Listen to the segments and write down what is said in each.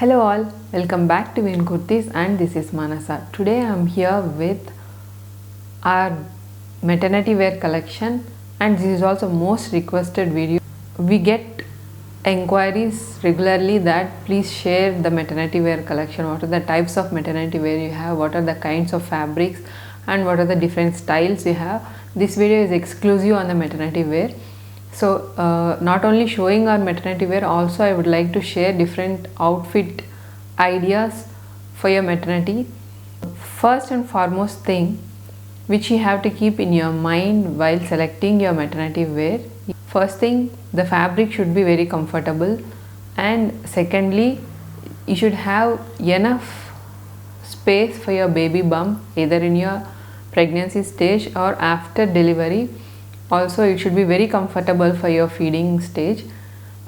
Hello all, welcome back to Win Kurtis and this is Manasa. Today I am here with our maternity wear collection and this is also most requested video. We get inquiries regularly that please share the maternity wear collection. What are the types of maternity wear you have, what are the kinds of fabrics and what are the different styles you have. This video is exclusive on the maternity wear. So not only showing our maternity wear, also I would like to share different outfit ideas for your maternity. First and foremost thing which you have to keep in your mind while selecting your maternity wear. First thing, the fabric should be very comfortable, and secondly, you should have enough space for your baby bump either in your pregnancy stage or after delivery. Also, it should be very comfortable for your feeding stage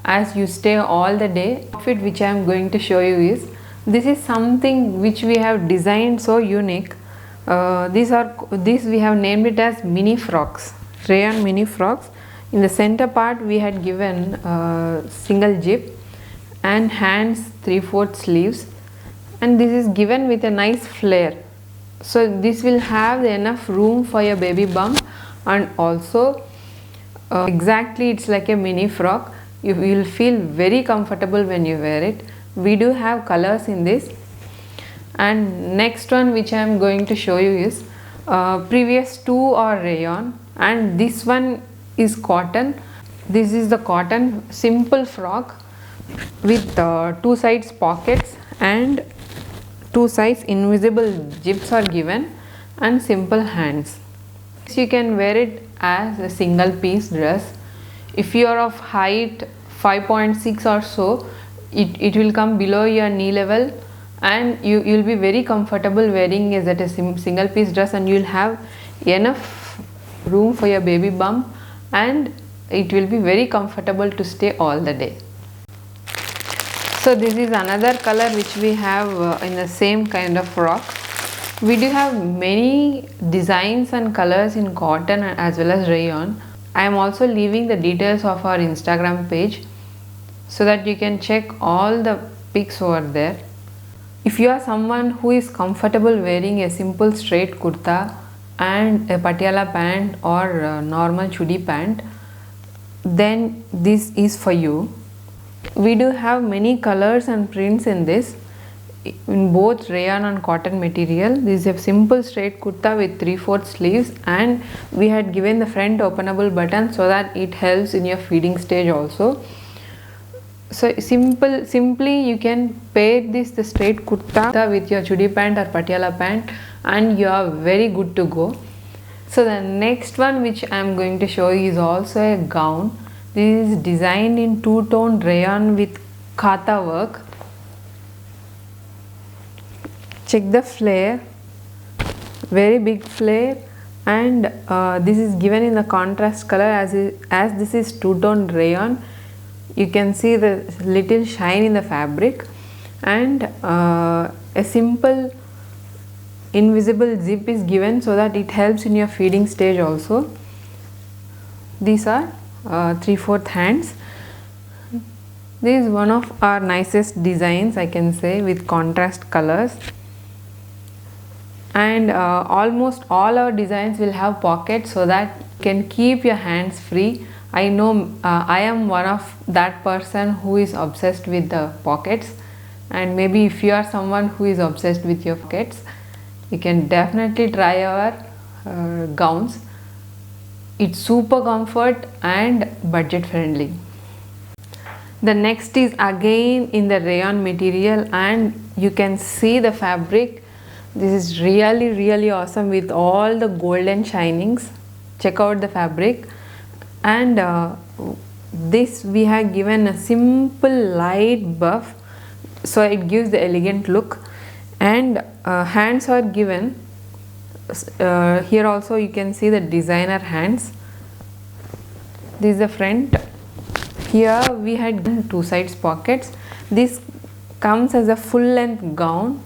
as you stay all the day. Outfit which I am going to show you is, this is something which we have designed so unique. These we have named it as mini frocks, rayon mini frocks. In the center part we had given single zip and hands 3/4 sleeves, and this is given with a nice flare. So this will have enough room for your baby bump, and also exactly it's like a mini frock. You will feel very comfortable when you wear it. We do have colors in this, and next one which I am going to show you is previous two are rayon and this one is cotton. This is the cotton simple frock with two sides pockets and two sides invisible zips are given and simple hands. You can wear it as a single piece dress. If you are of height 5.6 or so, it will come below your knee level, and you will be very comfortable wearing it as a single piece dress, and you will have enough room for your baby bump and it will be very comfortable to stay all the day. So this is another color which we have in the same kind of frock. We do have many designs and colors in cotton as well as rayon. I am also leaving the details of our Instagram page so that you can check all the pics over there. If you are someone who is comfortable wearing a simple straight kurta and a patiala pant or a normal chudi pant, then this is for you. We do have many colors and prints in this, in both rayon and cotton material. This is a simple straight kurta with 3/4 sleeves, and we had given the front openable button so that it helps in your feeding stage also. So simply you can pair the straight kurta with your chudi pant or patiala pant and you are very good to go. So the next one which I am going to show you is also a gown. This is designed in two-tone rayon with kata work. Check the flare, very big flare, and this is given in the contrast color as this is two-tone rayon. You can see the little shine in the fabric, and a simple invisible zip is given so that it helps in your feeding stage also. These are 3/4 hands. This is one of our nicest designs, I can say, with contrast colors, and almost all our designs will have pockets so that you can keep your hands free. I know I am one of that person who is obsessed with the pockets, and maybe if you are someone who is obsessed with your pockets, you can definitely try our gowns. It's super comfort and budget friendly. The next is again in the rayon material, and you can see the fabric. This is really awesome with all the golden shinings. Check out the fabric. And this we have given a simple light buff, so it gives the elegant look, and hands are given. Here also you can see the designer hands. This is the front. Here we had two sides pockets. This comes as a full length gown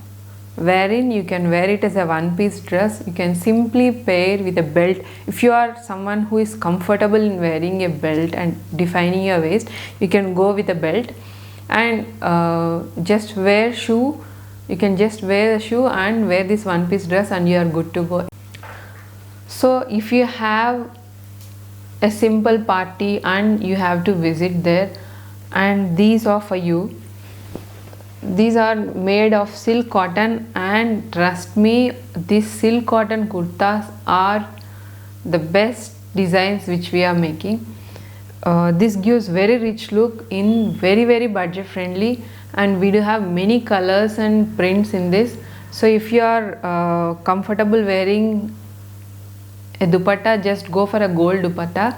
wherein you can wear it as a one-piece dress. You can simply pair with a belt. If you are someone who is comfortable in wearing a belt and defining your waist, you can go with a belt. and just wear shoe. You can just wear the shoe and wear this one piece dress and you are good to go. So if you have a simple party and you have to visit there, and these are for you. These are made of silk cotton, and trust me, these silk cotton kurtas are the best designs which we are making. This gives very rich look in very budget friendly, and we do have many colors and prints in this. So if you are comfortable wearing a dupatta, just go for a gold dupatta.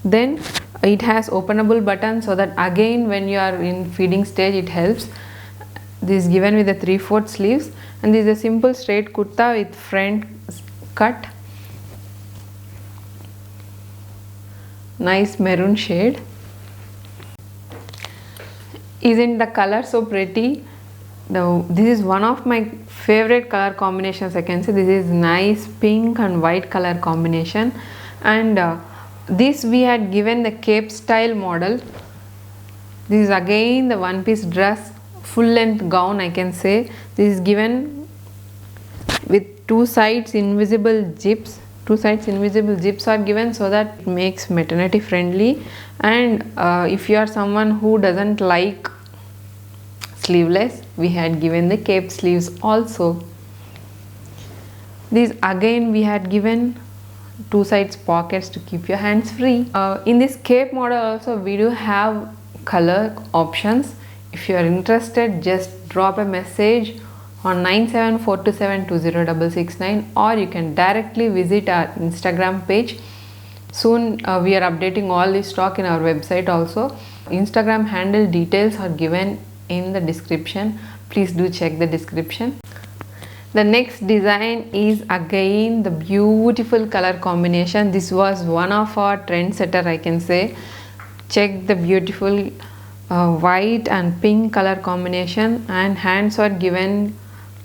Then it has openable buttons, so that again when you are in feeding stage it helps. This is given with the 3/4 sleeves, and this is a simple straight kurta with front cut, nice maroon shade. Isn't the color so pretty? This is one of my favorite color combinations, I can say. This is nice pink and white color combination, and this we had given the cape style model. This is again the one piece dress, full length gown, I can say. This is given with two sides invisible zips. Two sides invisible zips are given so that it makes maternity friendly. And if you are someone who doesn't like sleeveless, we had given the cape sleeves also. These again we had given two sides pockets to keep your hands free. In this cape model also we do have color options. If you are interested, just drop a message on 9742720669, or you can directly visit our Instagram page. Soon we are updating all this stock in our website also. Instagram handle details are given in the description. Please do check the description. The next design is again the beautiful color combination. This was one of our trendsetter, I can say. Check the beautiful white and pink color combination, and hands are given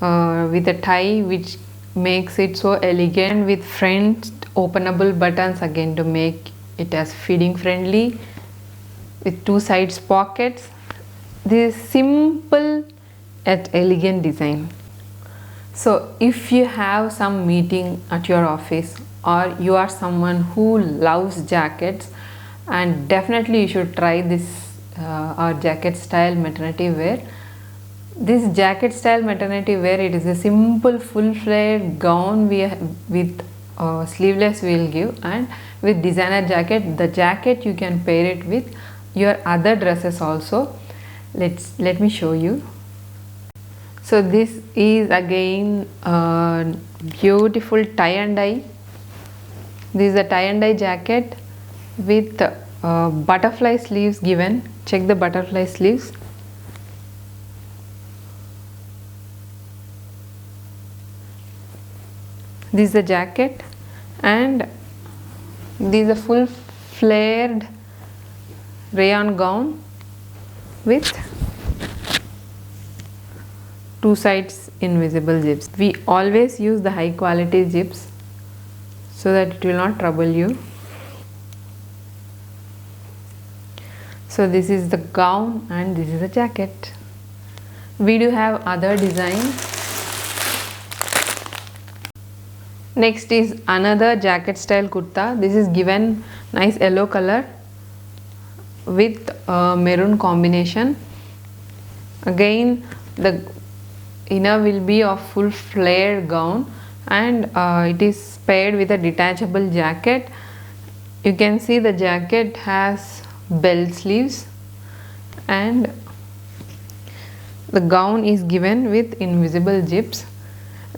with a tie which makes it so elegant, with front openable buttons again to make it as feeding friendly, with two sides pockets. This simple yet elegant design. So if you have some meeting at your office, or you are someone who loves jackets, and definitely you should try this our jacket style maternity wear. This jacket style maternity wear, it is a simple full flared gown with sleeveless we will give, and with designer jacket. The jacket you can pair it with your other dresses also. Let me show you. So this is again beautiful tie and dye. This is a tie and dye jacket with butterfly sleeves given. Check the butterfly sleeves. This is the jacket, and this is a full flared rayon gown with two sides invisible zips. We always use the high quality zips so that it will not trouble you. So this is the gown and this is the jacket. We do have other designs. Next is another jacket style kurta. This is given nice yellow color with maroon combination. Again the inner will be of full flared gown, and it is paired with a detachable jacket. You can see the jacket has bell sleeves, and the gown is given with invisible zips.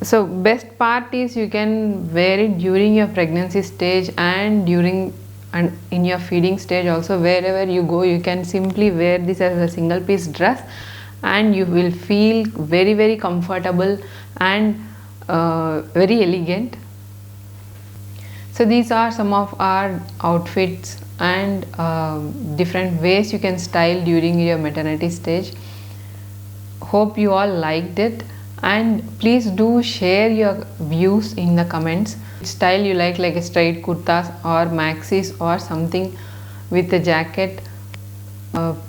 So best part is you can wear it during your pregnancy stage and during and in your feeding stage also. Wherever you go, you can simply wear this as a single piece dress, and you will feel very comfortable and very elegant. So these are some of our outfits and different ways you can style during your maternity stage. Hope you all liked it, and please do share your views in the comments. Style you like a straight kurtas or maxis or something with a jacket.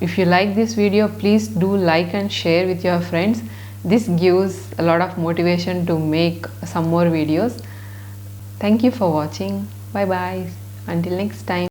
If you like this video, please do like and share with your friends. This gives a lot of motivation to make some more videos. Thank you for watching. Bye bye. Until next time.